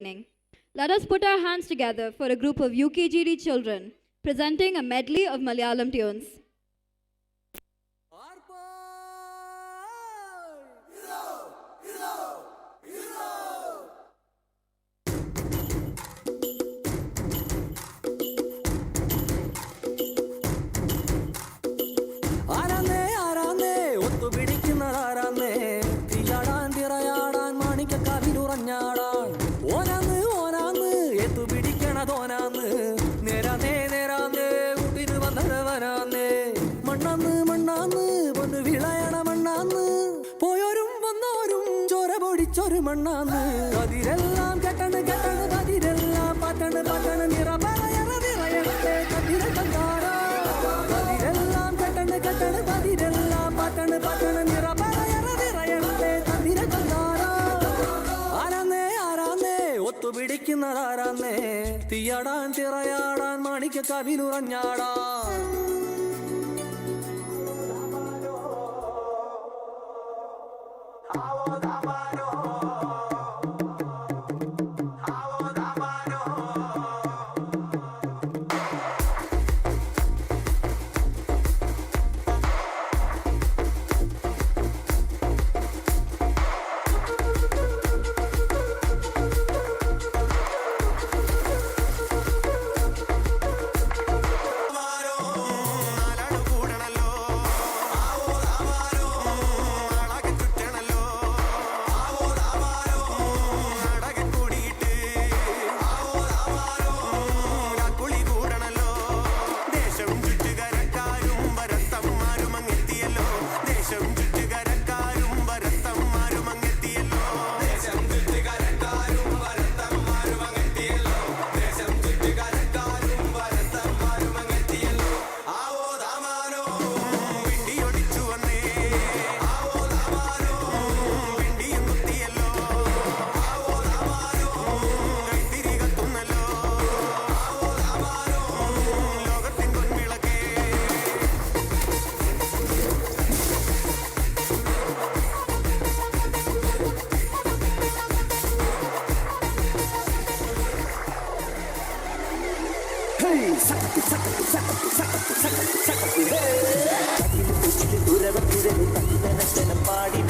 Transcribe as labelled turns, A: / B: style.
A: Let us put our hands together for a group of UKGD children presenting a medley of Malayalam tunes.
B: ചൊരു മണ്ണാന്ന് അതിരെല്ലാം കെട്ടണ് കെട്ടണ് അതിരെല്ലാം പറ്റണ് പറ്റണ് നിറപറയറതിറയട്ടെ കതിര കണ്ടാറ അതിരെല്ലാം കെട്ടണ് കെട്ടണ് അതിരെല്ലാം പറ്റണ് പറ്റണ് നിറപറയറതിറയട്ടെ കതിര കണ്ടാറ ആരാന്നേ ആരാന്നേ ഒത്തുപിടിക്കുന്നതാരാന്നേ തീയാടാൻ തിറയാടാൻ മാണിക്ക കവിലുറഞ്ഞാടാ പാടി